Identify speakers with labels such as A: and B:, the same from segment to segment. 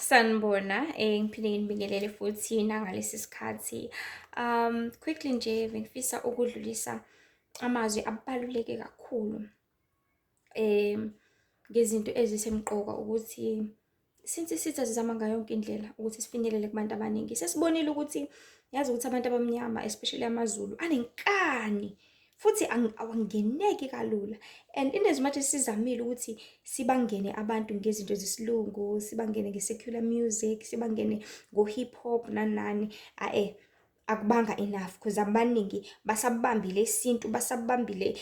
A: Sanibona, ngiphinde nginibingelele futhi nangalesi sikhathi. Quickly nje bengifisa ukudlulisa amazwi abaluleke kakhulu ngezinto ezisemqoka ukuthi since sithi sizama ngayo yonke indlela ukuthi sifinyelele kubantu abaningi. Sesibonile ukuthi yazi ukuthi abantu abamnyama, especially amaZulu, anenkani futhi awangeneki kalula. And in as much as sizamile ukuthi sibangene abantu ngezinto zesilungu, sibangene nge-secular music, sibangene ngo-hip hop nani nani, akubanga enough because abaningi basabambile isintu, basabambile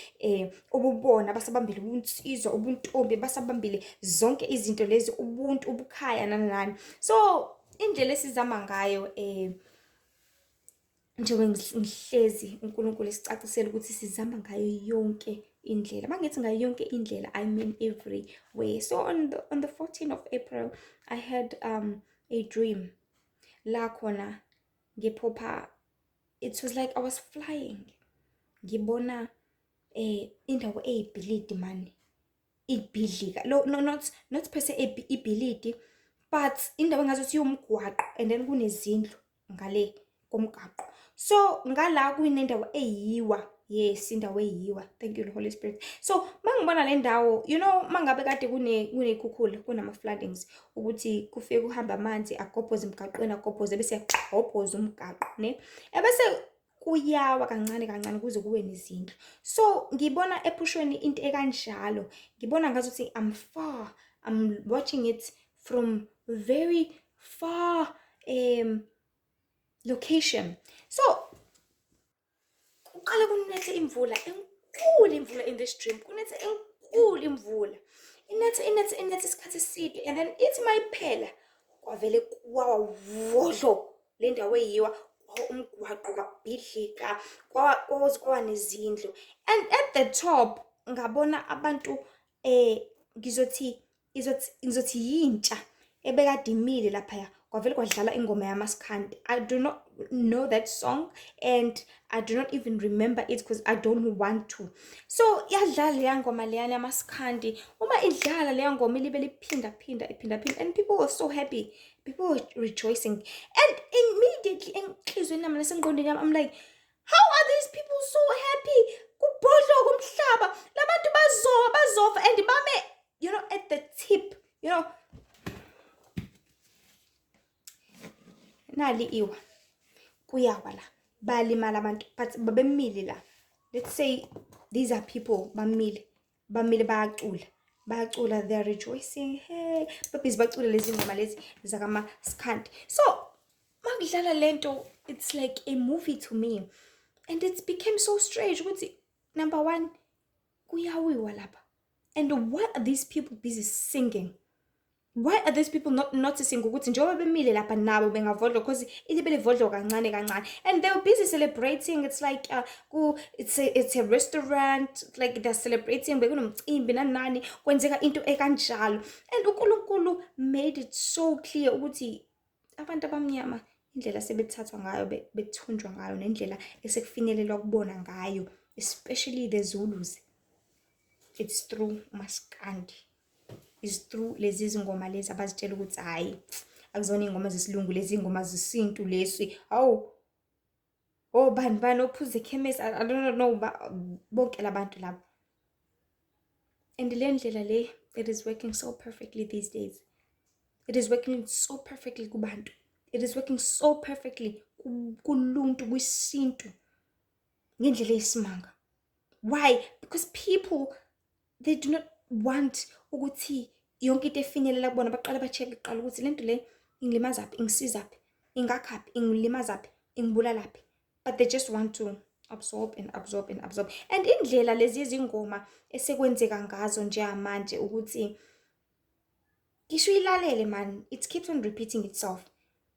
A: ububona, basabambile ubunsizwa, ubuntombi, basabambile zonke izinto lezi, ubuntu, ubukhaya nani nani. So indlela esizama ngayo njengoba ngihlezi uNkulunkulu esicacisela ukuthi sizama ngayo yonke indlela. Mangithi ngayo yonke indlela, I mean every way. So on the 14th of April, I had a dream. La khona ngiphopha, it was like I was flying. Ngibona indawo eyibhilidi man. Ibhidlika. No, not per se ibhilidi, but indawo engazuthi iwumgwaqo and then kunezindlu ngale komgaqo. So ngala kuyinendawo eyiwa. Yes, indawo eyiwa. Thank you, Holy Spirit. So mangibona le ndawo, you know, mangabe kade kuney'khukhula, kunama-floodings, ukuthi kufike kuhamba amanzi agobhoze emgaqweni, agobhoze bese agobhoze umgaqo, ne? Ebese kuyawa kancane kancane kuze kube nezindlu. So ngibona ephushweni into ekanjalo. Ngibona ngazuthi I'm far. I'm watching it from very far location. So uqale kunethe imvula enkulu, imvula in this dream. Kunethe enkulu imvula. Inethe isikhathi eside, and then ithi mayiphela kwavele kwawadlo le ndawo eyiwa, umgwaqo kwabhidlika, kwawa nezindlu. And at the top ngabona abantu ngizothi yintsha ebekade imile laphaya, kwavele kwadlala ingoma yamaskandi. I do not know that song and I do not even remember it because I don't want to. So yadlala leya ngoma leyana yamaskandi. Uma idlala leya ngoma ilibe liphinda and people were so happy. People were rejoicing. And immediately enhlizweni yami nasengqondweni yami, I'm like, how are these people so happy? Kubhodlo kumhlaba. Labantu bazova and bame, you know, at the tip, you know. Nali iwa kuyawa la balimala abantu but babemile la. Let's say these are people bamile bayacula, they're rejoicing, hey babhizi bacula lezi ngoma lezi zakamaskandi. So mangidlala lento, it's like a movie to me, and it became so strange ukuthi number one kuyawiwa lapha, and why are these people busy singing? Why are these people not noticing ukuthi njengoba bemile lapha nabo bengavodlo, because ilibe livodlo kancane kancane, and they were busy celebrating. It's like it's a restaurant, like they're celebrating, bekunomcimbi nani kwenzeka into ekanjalo. And uNkulunkulu made it so clear ukuthi abantu abamnyama indlela sebethathwa ngayo, bethunjwa ngayo, nendlela esekufinyelelwa kubona ngayo, especially the Zulus, it's through maskandi. Is through lezi zingoma lezi abazitshela ukuthi hayi akuzona ingoma zesilungu, lezi ingoma zesintu lesi. Bani ophuza ekhemesi, I don't know bonke labantu labo. And le ndlela le, it is working so perfectly these days. It is working so perfectly kubantu. It is working so perfectly kuluntu, kwisintu, ngendlela eyisimanga. Why? Because people, they do not want ukuthi yonke into efinyelela kubona. Baqala ba-check kuqala ukuthi lento le ingilimazaphi, ingisizaphi, ingakhaphi, ingilimazaphi, ingibulalaphi. But they just want to absorb. And indlela lezi izingoma esekwenzeka ngazo njengamanje ukuthi ngisho ilalele man, it keeps on repeating itself.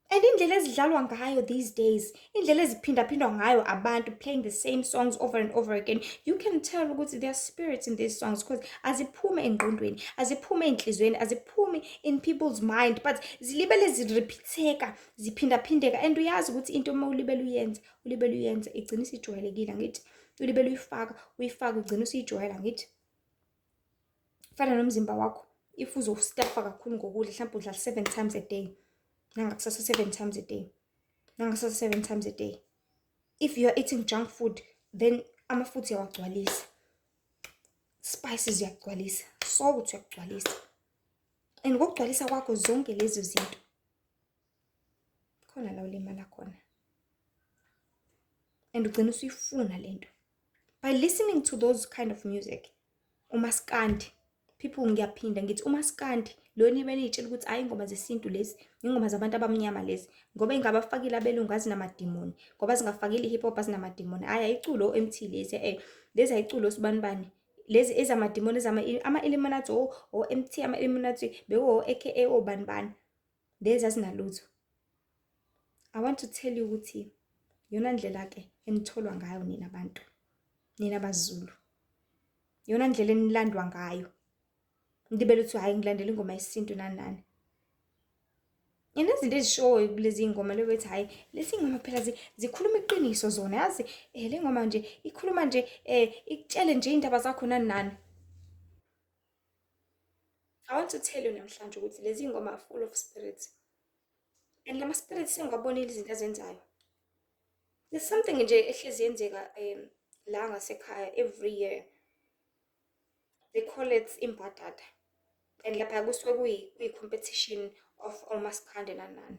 A: And indlela ezidlalwa ngayo these days, indlela eziphindaphindwa ngayo abantu playing the same songs over and over again, you can tell ukuthi there are spirits in these songs because aziphume engqondweni, aziphume enhlizweni, aziphume in people's mind, but zilibele zirepeatheka, ziphindaphindeka. And uyazi ukuthi into uma ulibele uyenza igcina isijwayelekile ngithi. Ulibele uyifaka ugcina usiyijwayela ngithi. Fana nomzimba wakho, if uzostafa kakhulu ngokudla, mhlawumbe udla 7 times a day, nangakusasa 7 times a day, nangasasa 7 times a day. If you are eating junk food, then amafutha uyawagcwalisa, spices uyagcwalisa, salt uyagcwalisa. And ngokugcwalisa kwakho zonke lezo zinto, khona la ulimala khona. And ugcina usuyifuna lento. By listening to those kind of music, umaskandi, people ngiyaphinda ngithi umaskandi lo nibe nitshela ukuthi hayi ingoma zesintu lezi, ingoma zabantu abamnyama lezi, ngoba ingabafakile abelungu azinamadimoni, ngoba zingafakile hip hop azinamadimoni. Hayi ayiculo MT lezi, lezi ayiculo sibanibani. Lezi ezamadimoni ama Illuminati o MT ama Illuminati bewo aka obanibani. Lezi azinalutho. I want to tell you ukuthi yona ndlela ke enitholwa ngayo nina abantu, nina abaZulu. Yona ndlela enilandwa ngayo. Ndibele uthi hayi ngilandela ingoma yesintu nani nani. Inezinto ezishoyo kulezi ingoma lebethi hayi lesi ingoma phela zikhuluma iqiniso zona, yazi le ngoma nje ikhuluma nje ikutshele nje indaba zakho nani nani. I want to tell you namhlanje ukuthi lezi ingoma are full of spirits. And lama spirits sengabonile izinto azenzayo. There's something nje ehlezi yenzeka la ngasekhaya every year. They call it imbadada. And lapha kusuke kuyi-competition of omaskandi nanani.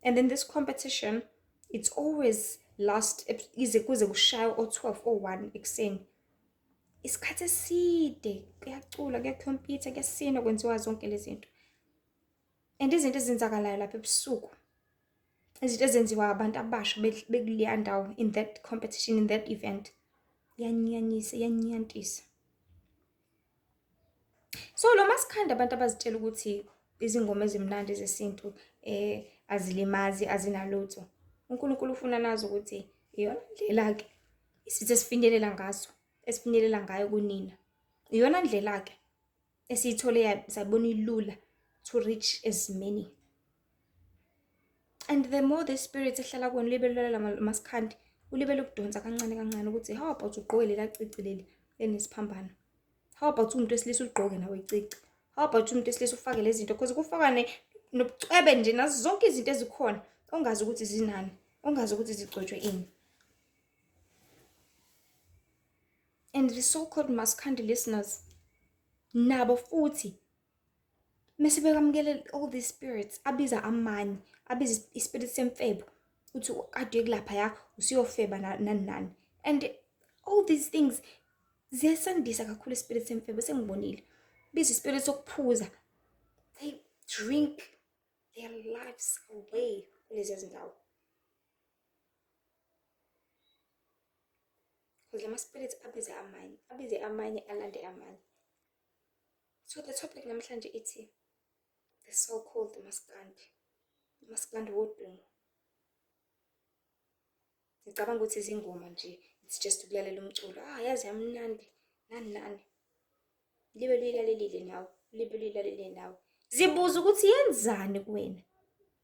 A: And then this competition, it's always ize kuze kushaye o-12 o-1 ekuseni. Isikhathi eside kuyacula, kuyakhompyutha, kuyasina, kwenziwa zonke lezi zinto. And izinto ezenzakalayo lapha ebusuku, izinto ezenziwa abantu abasha bekuleya ndawo in that competition, in that event, yanyantisa. So lo maskandi abantu abazitshela ukuthi izingoma ezimnandi zesintu azilimazi, azinalutho. uNkulunkulu ufuna nazo ukuthi iyona ndlela ke isithe sifinyelela ngaso, esifinyelela ngayo kunina. Iyona ndlela ke esiyithole sayibona ilula to reach as many. And the more the spirit ehlala kuwena libele la maskandi, ulibele ukudonsa kancane kancane ukuthi how about ugqoke lela cici leli enesiphambano. How about umuntu wesilisa ugqoke nawe icici? How about umuntu wesilisa ufake lezi zinto because kufaka nobucwebe nje nazo zonke izinto ezikhona ongazi ukuthi zinani, ongazi ukuthi zigcotshwe ini. And the so-called maskandi listeners nabo futhi mase bekamukele all these spirits, abiza amanye, abiza ispirit semfebo uthi kade kulapha ya usiyofeba nani nani. And all these things ziyasandisa kakhulu ispirit semfebo sengibonile. Biza ispirit sokuphuza. They drink their lives away kulezi zindawo. Because lama spirits abize amanye alande amanye. So the topic namhlanje ithi the so-called maskandi wodungu. Ngicabanga ukuthi izingoma nje it's just ukulalela umculo. Yazi yamnandi nani nani. Libe lilalelile nawe, libe lilalele nawe. Zibuza ukuthi yenzani kuwena.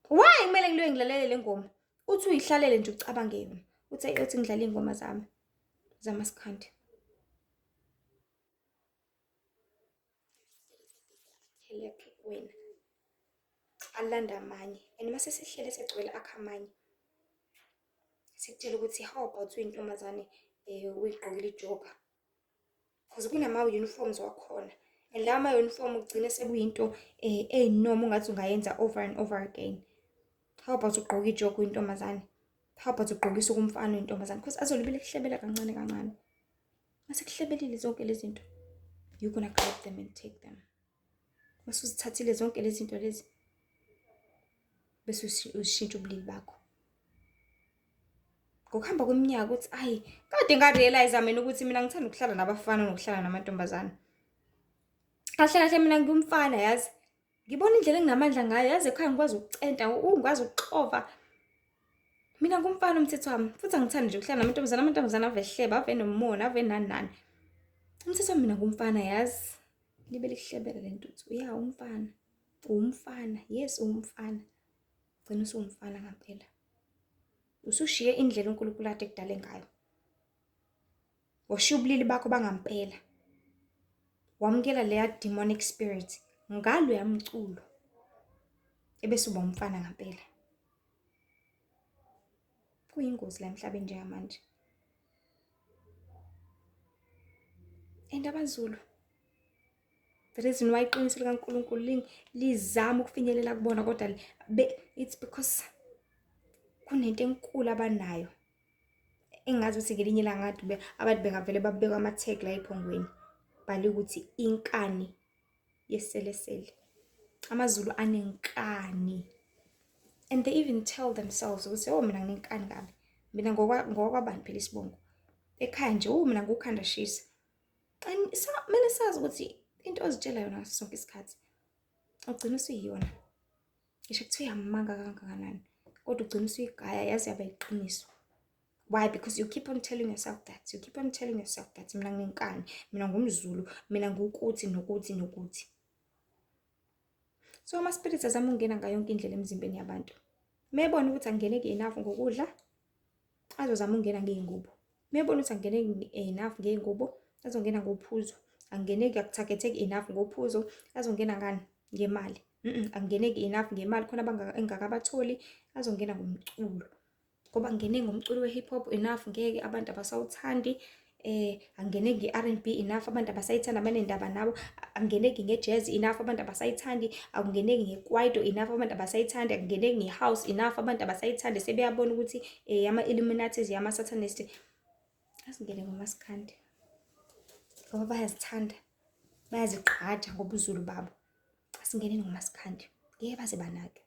A: Why kumele ngiloye ngilalele le ngoma? Uthi uyihlalele nje ucabange yona. Uthi ngidlala ingoma zami zamaskandi. Heleke kuwena. Alanda amanye. And mase sihlele segcwele akhamanye. Sikutshela ukuthi how about uyintombazane uyigqokile ijoka. Because kunama uniforms wakhona. And la ma uniform ugcina sekuyinto enoma ungathi ungayenza over and over again. How about ugqoka ijoka uyintombazane? How about ugqokisa kumfana uyintombazane? Because azolibele kuhlebela kancane kancane. Mase kuhlebelile zonke lezi zinto, you gonna grab them and take them. Mase uzithathile zonke lezi zinto lezi bese ushintsha ubulili bakho. Ngokuhamba kweminyaka uthi ayi kade ngarealize mina ukuthi mina ngithanda ukuhlala nabafana nokuhlala namantombazane. Kahle kahle mina ngumfana yazi. Ngibona indlela enginamandla ngayo yazi ekhaya ngikwazi ukucenta, ngikwazi ukuxova. Mina ngumfana umthetho wami futhi angithandi nje ukuhlala namantombazane, amantombazane ave hleba, ave nomona, ave nani nani. Umthetho wami mina ngumfana yazi. Libe lihlebela lento uthi umfana. Umfana, yes umfana. Gcina usumfana ngempela. Usushiye indlela uNkulunkulu ade kudale ngayo. Washiya ubulili bakho bangampela. Wamukela leya demonic spirit ngalo yamculo ebese uba umfana ngempela. Kuyingozi la emhlabeni njengamanje. And abaZulu, the reason why iqiniso likaNkulunkulu lizama ukufinyelela kubona kodwa it's because kunento enkulu abanayo. Engazi ukuthi ngelinye ilanga abantu bengavele babeka ama-tag la ephongweni bali ukuthi inkani yeselesele. AmaZulu anenkani. And they even tell themselves ukuthi oh mina nginenkani kabi. Mina ngokwabani phela isibongo. Ekhaya nje mina ngukhanda shisa. And kumele sazi ukuthi into ozitshela yona ngaso sonke isikhathi ugcina usuyiyona. Ngisho kuthiwa yamanga kangakanani kodwa ugcina usuyigaya yazi yaba iqiniso. Why? Because you keep on telling yourself that. You keep on telling yourself that mina nginenkani, mina ngumZulu, mina ngukuthi nokuthi nokuthi. So ama-spirits azama ukungena ngayo yonke indlela emzimbeni yabantu. Mebona ukuthi angeneki enough ngokudla, azozama ukungena ngey'ngubo. Mebona ukuthi angeneki enough ngey'ngubo, azongena ngophuzo. Angeneki akutargeteki enough ngophuzo, azongena ngani? Ngemali. Angeneki enough ngemali khona engakabatholi, azongena ngomculo. Ngoba ngene ngomculo we-hip hop enough ngeke abantu abasawuthandi. Angeneki nge-R&B enough abantu abasayithanda abanendaba nabo. Angeneki nge-jazz enough abantu abasayithandi. Akungeneki nge-kwaito enough abantu abasayithandi. Akungeneki nge-house enough abantu abasayithandi. Sebeyabona ukuthi ama-Illuminatis ama-Satanists. Asingene ngomaskandi ngoba bayazithanda, bayazigqaja ngobuZulu babo. Asingene ngomaskandi ngeke baze banake.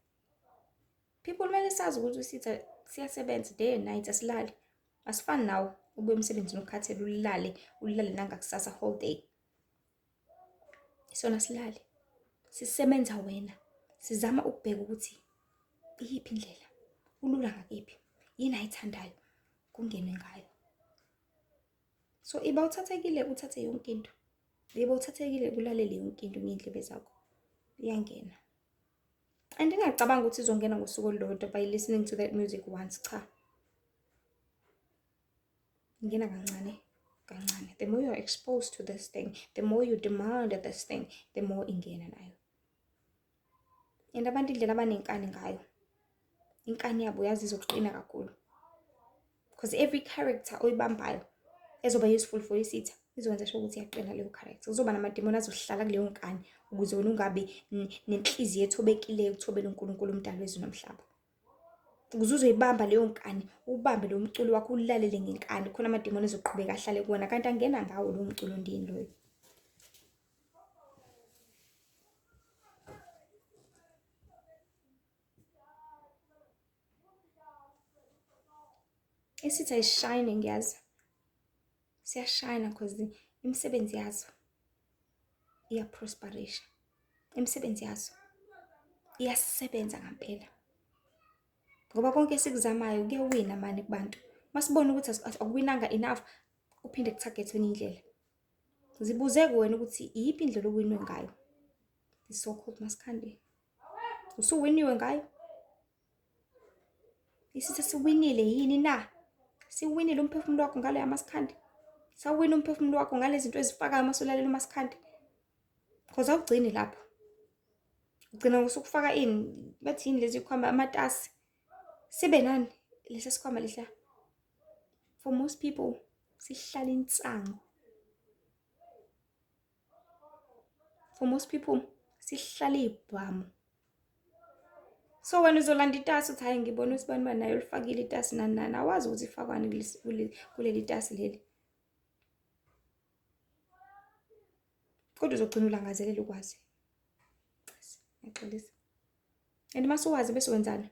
A: People kumele sazi ukuthi siyasebenza day and night, asilali. Asifani nawe ubuye emsebenzini ukhathele ulale nangakusasa whole day. Sona silali. Sisebenza wena. Sizama ukubheka ukuthi iyiphi indlela, ulula ngakephi, yini ayithandayo, kungene ngayo. So iba uthathekile uthathe yonke into. Iba uthathekile kulalele yonke into ngey'ndlebe zakho. Iyangena. And ngingacabanga ukuthi izongena ngosuku olulodwa by listening to that music once, cha. Ingena kancane, kancane. The more you're exposed to this thing, the more you demand this thing, the more ingena nayo. And abantu indlela abanenkani ngayo, inkani yabo yazi izoqina kakhulu. Because every character oyibambayo ezoba useful for isitha, izokwenza sure ukuthi iyaqina leyo character. Kuzoba namademoni azohlala kuleyo nkani ukuze wena ungabe nenhliziyo ethobekileyo ukuthobela uNkulunkulu umdali wezulu nomhlaba. Ukuze uzoyibamba leyo nkani, ubambe lo mculo wakho ulalele ngenkani khona amademoni ezoqhubeka ahlale kuwona kanti angena ngawo lo mculo ndini loyo. Isitha is shining yazi. Siyashine because imisebenzi yazo iyaprosperisha. Imisebenzi yazo iyasebenza ngempela. Ngoba konke esikuzamayo kuyawina manje kubantu. Masibona ukuthi akuwinanga enough, uphinde kutarget kwenye indlela. Zibuze kuwena ukuthi iyiphi indlela owinwe ngayo. This so called maskandi. Usuwiniwe ngayo? Isitha siwinile yini na? Siwinile umphefumulo wakho ngalo yamaskandi. Sawina umphefumulo wakho ngale zinto ezifakayo masulalela umaskandi. Because awugcini lapho. Ugcina ngosukufaka ini bathi yini lezi khwama amatasi. Sibe nani lesi sikhwama lehla. For most people sihlala insango. For most people sihlala ibhamu. So wena uzolanda itasi uthi hayi ngibona usibani nayo ulifakile itasi nani awazi ukuthi ifakwani kuleli tasi leli. Kodwa uzogcina ulangazelela ukwazi. Ngiyaqolisa. And mase uwazi bese wenzani?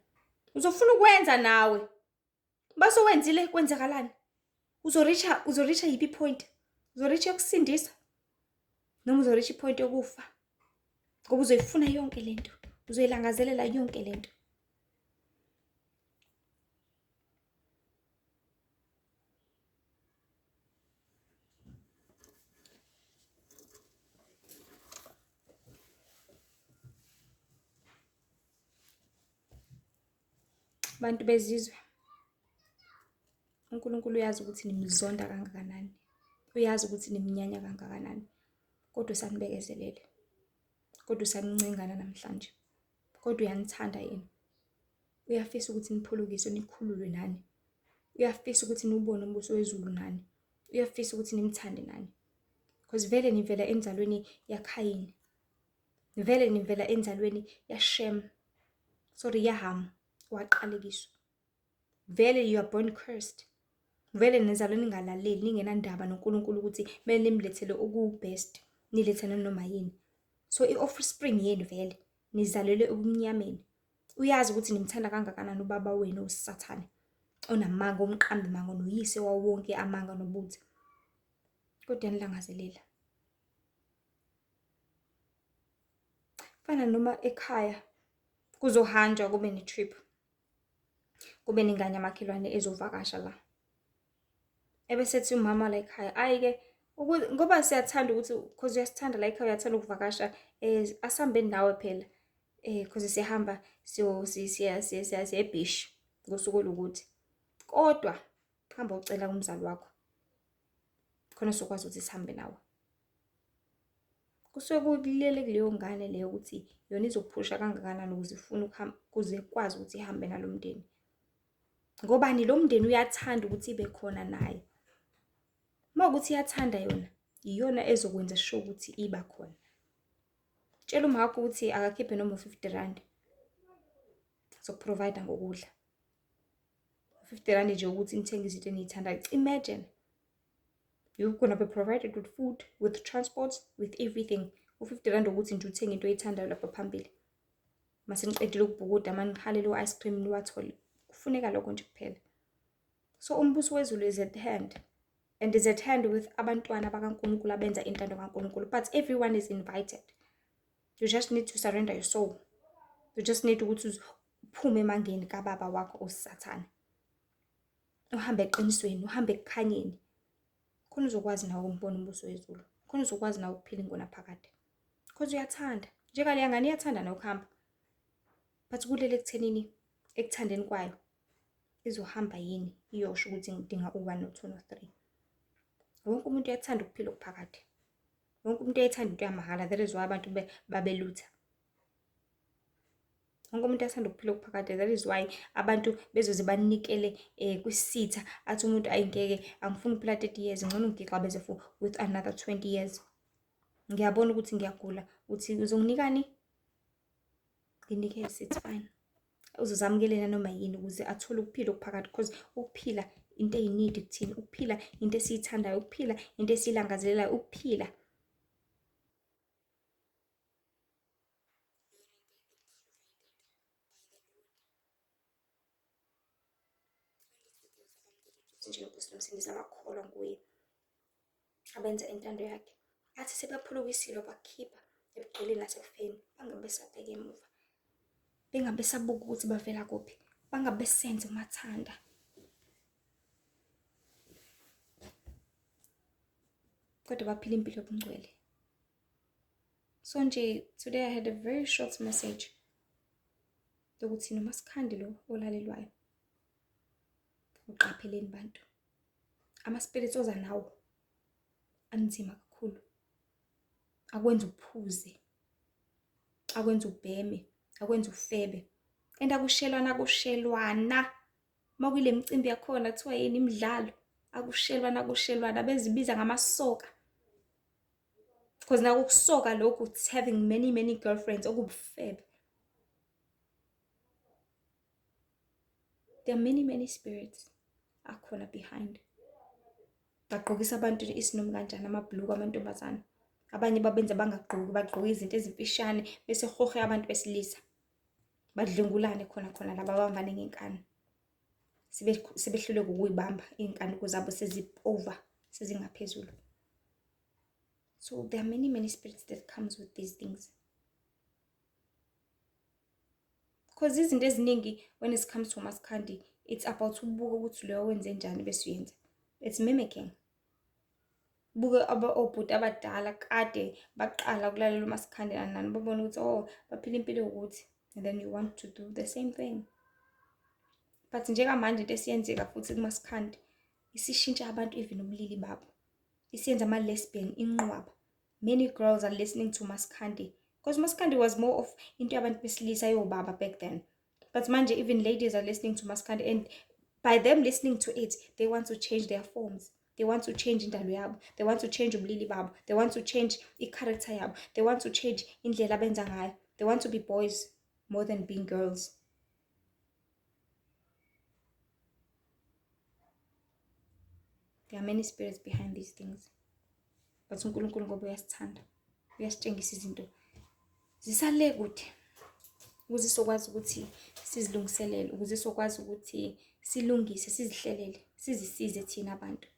A: Uzofuna ukwenza nawe. Base wenzile kwenzakalani? Uzoreacha yipi point? Uzoreacha yokusindisa? Noma uzoreacha ipoint yokufa? Ngoba uzoyifuna yonke lento. Uzoyilangazelela yonke lento. Bantu bezizwe. uNkulunkulu uyazi ukuthi nimzonda kangakanani. Uyazi ukuthi nimnyanya kangakanani. Kodwa usanibekezelele. kodwa usamncengana namhlanje, kodwa uyanithanda yena. Uyafisa ukuthi niphulukiswe nikhululwe nani. Uyafisa ukuthi niwubone umbuso wezulu nani. Uyafisa ukuthi nimthande nani. Because vele nivela enzalweni yaKhayini. Vele nivela enzalweni yaShem. Sorry, yaHam, waqalekiswa. Vele you are born cursed. Vele nizalwe ningalaleli, ningenandaba noNkulunkulu ukuthi kumele nimlethele oku-best, nilethele noma yini. So i-offspring yenu vele nizalelwe ebumnyameni. Uyazi ukuthi nimthanda kangakanani ubaba wenu uSathane, onamanga, omqambi manga, noyise wawo wonke amanga nobuthi. Kodwa yanilangazelela. Fana noma ekhaya kuzohanjwa kube ne-trip, kube ningane yamakhelwane ezovakasha la. Ebese ethi umama la ekhaya, ayi-ke ngoba siyathanda ukuthi, cause uyasithanda la ekhaya, uyathanda ukuvakasha, asihambeni nawe phela. Cause siyahamba siya eBhishi ngosuku olukuthi. Kodwa hamba ucela kumzali wakho, khona sokwazi ukuthi sihambe nawe. Kusuke kulele kuleyo ngane leyo ukuthi yona izophusha kangakanani ukuze ifune ukuhamba, ukuze ikwazi ukuthi ihambe nalo mndeni. Ngobani lo mndeni uyathanda ukuthi ibe khona naye. Mawukuthi iyathanda yona, iyona ezokwenza sure ukuthi iba khona. Tshela uma wakho ukuthi akakhiphe noma 50 rand. Zokuprovide ngokudla. 50 rand nje ukuthi nithenge izinto enizithandayo. Imagine. You're gonna be provided with food, with transport, with everything. U50 rand ukuthi nje uthenge into oyithandayo lapha phambili. Mase niqedile ukubhukuda manihalele ice cream niwathole. Kufuneka lokho nje kuphela. So umbuso wezulu is at hand. And is at hand with abantwana bakaNkulunkulu abenza intando kaNkulunkulu. But everyone is invited. You just need to surrender your soul. You just need ukuthi uphume emangeni kababa wakho uSathane. Uhambe eqinisweni, uhambe ekukhanyeni. Khona uzokwazi nawe ukubona umbuso wezulu. Khona uzokwazi nawe ukuphila ingona phakade. Because uyathanda. Njengale ngane iyathanda nokuhamba. But kulele ekuthenini, ekuthandeni kwayo, izohamba yini iyosho ukuthi ngidinga u1 no2 no3. Wonke umuntu uyathanda ukuphila okuphakade. Wonke umuntu uyathanda into yamahhala. That is why abantu babelutha. Wonke umuntu uyathanda ukuphila okuphakade. That is why abantu bezoze banikele kwisitha athi umuntu ayingeke, angifuni ukuphila 30 years, ngcono ngigqabeze for with another 20 years. Ngiyabona ukuthi ngiyagula, uthi uzonginikani? Nginikeze, it's fine. Uzozamukelela noma yini ukuze athole ukuphila okuphakade, because ukuphila into eyinidi kuthini, ukuphila into esiyithandayo, ukuphila into esiyilangazelelayo, ukuphila nje uSimsindisi abakholwa nguye, abenza intando yakhe. Athi sebaphulukisile bakhipha ebugqilini nasekufeni, bangabe besabheka emuva, bengabe besabuka ukuthi bavela kuphi, bangabe besenze umathanda. Kodwa baphila impilo yobungcwele. So nje today I had a very short message ukuthi noma sikhandi lo olalelwayo, uqapheleni bantu. Ama-spirits oza nawo anzima kakhulu. Akwenza uphuze, akwenza ubheme, akwenza ufebe. And akushelwana. Makuyile micimbi yakhona kuthiwa yini imidlalo, akushelwana bezibiza ngamasoka. Because now ukusoka lokhu, it's having many girlfriends, okubufebe. There are many spirits akhona behind. Bagqokisa abantu isinoma kanjani amabhuluku amantombazana. Abanye babenza bangagqoki, bagqoka izinto ezimfishane bese hohe abantu besilisa. Badlengulane khona laba abambane ngenkani. Sebehlule ukuyibamba inkani zabo sezi-over, sezingaphezulu. So there are many spirits that comes with these things. Because izinto eziningi when it comes to umaskandi, it's about ubuka ukuthi leyo wenze njani bese uyenza. It's mimicking. Buka obhuti abadala kade baqala ukulalela umaskandi nani babona ukuthi oh baphila impilo ukuthi, and then you want to do the same thing. But njengamanje into esiyenzeka futhi kumaskandi isishintsha abantu even ubulili babo. Isiyenza ama-lesbian inqwaba. Many girls are listening to maskandi Because Maskandi was more of into yabantu besilisa yobaba back then. But manje even ladies are listening to Maskandi, and by them listening to it, they want to change their forms. They want to change indalo yabo. They want to change ubulili babo. They want to change i-character yabo. They want to change indlela abenza ngayo. They want to be boys more than being girls. There are many spirits behind these things. But uNkulunkulu ngoba uyasithanda, uyasitshengisa izinto zisale kude ukuze sokwazi ukuthi sizilungiselele, ukuze sokwazi ukuthi silungise, sizihlelele, sizisize thina abantu.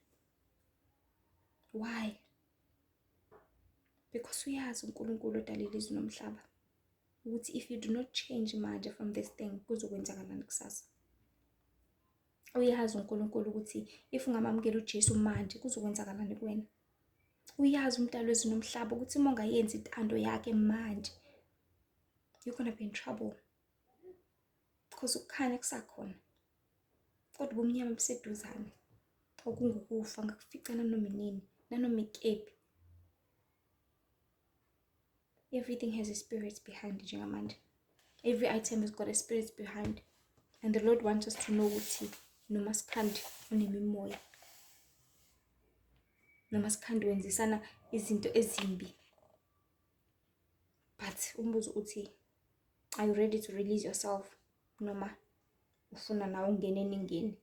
A: Why? Because uyazi uNkulunkulu odalile izulu nomhlaba ukuthi if you do not change manje from this thing kuzokwenzakalani kusasa. Uyazi uNkulunkulu ukuthi if ungamamukela uJesu manje kuzokwenzakalani kuwena. Uyazi umdali wezulu nomhlaba ukuthi uma ungayenzi intando yakhe manje you're gonna be in trouble. Because ukukhanya kusakhona. Kodwa ubumnyama buseduzane. Okungukufa ngakufica nanoma inini, nanoma ikephi. Everything has a spirit behind it, njengamanje. Every item has got a spirit behind. And the Lord wants us to know ukuthi noMaskandi unemimoya. noMaskandi wenzisana izinto ezimbi. But umbuzo uthi, are you ready to release yourself? Noma ufuna nawe ungene ningeni?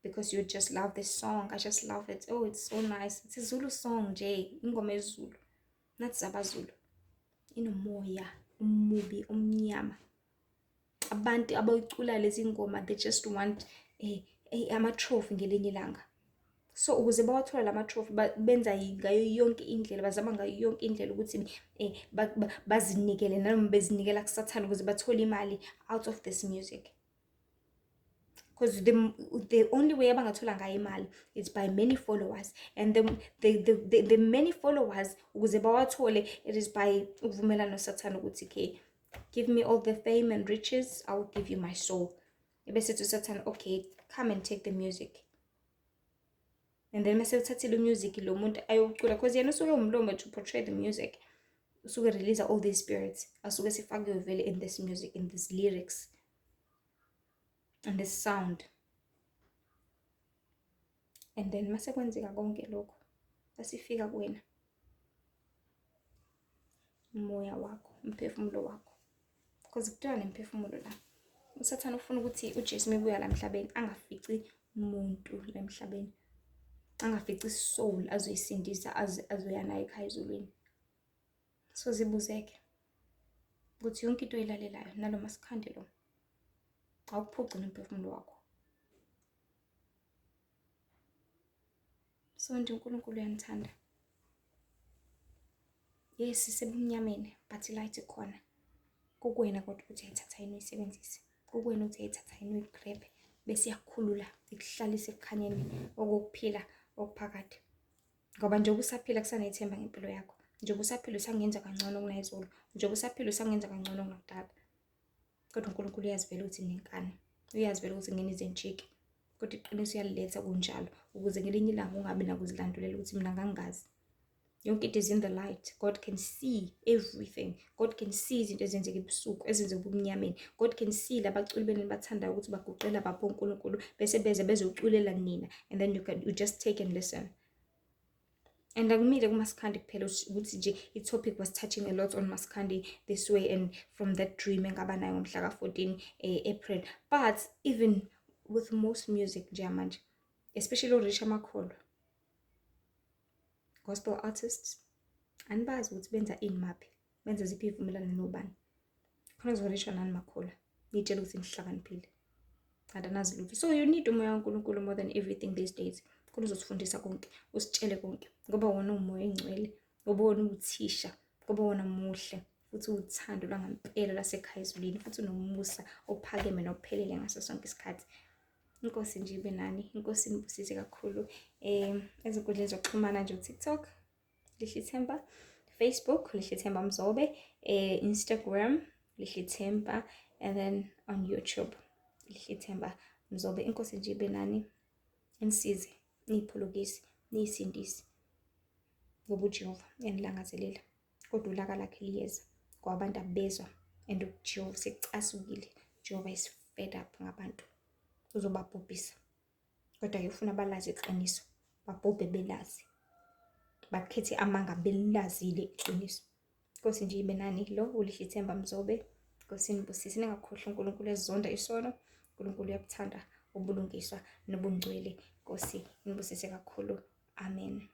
A: Because you just love this song. I just love it. Oh, it's so nice. It's a Zulu song nje, ingoma ezulu. Nathi zabaZulu. Inomoya umubi omnyama. Abantu abayicula lezi ngoma, they just want ama trophy ngelinye ilanga. So ukuze bawathola lama trophy benza ngayo yonke indlela, bazama ngayo yonke indlela ukuthi bazinikele noma bezinikela kuSathane ukuze bathole imali out of this music. Because the only way abangathola ngayo imali is by many followers, and the many followers ukuze bawathole, it is by uvumelano noSathane ukuthi okay, give me all the fame and riches, I will give you my soul. Ebese to Satan, okay, come and take the music. And then mase uthathile music lo muntu ayocula, because yena usuke umlomo to portray the music. Usuke release all these spirits. Asuke sifake vele in this music, in these lyrics, and this sound. And then mase kwenzeka konke lokho, asifika kuwena. Umoya wakho, umphefumulo wakho. Because kuthiwa nemphefumulo la. uSathane ufuna ukuthi uJesu mebuya la emhlabeni angafici umuntu la emhlabeni. Angafici isoul azoyisindisa azoya nayo ekhaya ezulwini. So zibuzeke ukuthi yonke into oyilalelayo nalo Maskandi lo awuphuci nomphefumulo wakho. So nje uNkulunkulu uyanithanda. Yes, sisebumnyameni, but light ikhona. Kukwena kodwa ukuthi ayithatha yini uyisebenzise. Kukwena ukuthi ayithatha yini uyigrebe bese iyakhulula ikuhlalise ekukhanyeni okuphila okuphakathi. Ngoba njengoba usaphila kusanethemba ngempilo yakho. Njengoba usaphila usangenza kangcono kunayizolo. Njengoba usaphila usangenza kangcono kunakudala. Kodwa uNkulunkulu uyazivela ukuthi nenkani. Uyazivela ukuthi ngene izenchiki. Kodwa iqiniso uyaliletha kunjalo ukuze ngelinye ilanga ungabi nakuzilandulela ukuthi mina ngangazi. Yonke into is in the light. God can see everything. God can see izinto ezenzeka ebusuku, ezenzeka ubumnyameni. God can see labaculi beni bathanda ukuthi baguqela bapho uNkulunkulu bese beze bezoculela nina, and then you just take and listen. And akumile kuMaskandi kuphela ukuthi nje i-topic was touching a lot on Maskandi this way, and from that dream engaba nayo ngomhla ka-14 April. But even with most music nje manje, especially uRicha Makholwa, gospel artists, anibazi ukuthi benza ini maphi, benza ziphi ivumelano nobani. Khona uRicha nani Makholwa nitshela ukuthi nihlakaniphile, adanazi lutho. So you need umoya kaNkulunkulu more than everything these days. Khona uzosifundisa konke, usitshele konke, ngoba wona umoya engcwele, ngoba wona uthisha, ngoba wona muhle futhi uthando lwangampela lasekhaya ezulwini, futhi unomusa ophakeme nophelele ngaso sonke isikhathi. Inkosi nje ibe nani, inkosi inibusise kakhulu. Ezinkundleni zokuxhumana nje uTikTok Lihlithemba, Facebook Lihlithemba Mzobe, Instagram Lihlithemba, and then on YouTube Lihlithemba Mzobe. Inkosi nje ibe nani, insize, niyiphulukise, niyisindise. Ngoba uJehova yanilangazelela, kodwa ulaka lakhe liyeza. ngoba abantu abezwa and uJehova secasukile. Jehova is fed up ngabantu, uzobabhubhisa. Kodwa ke ufuna balazi iqiniso, babhubhe belazi, bakhethe amanga belazile iqiniso. Inkosi nje ibe nani. Lo uLishithemba Mzobe. Inkosi inibusise, ningakhohlwa uNkulunkulu ezonda isono. uNkulunkulu uyabuthanda ubulungiswa nobungcwele. Inkosi inibusise kakhulu. Amen.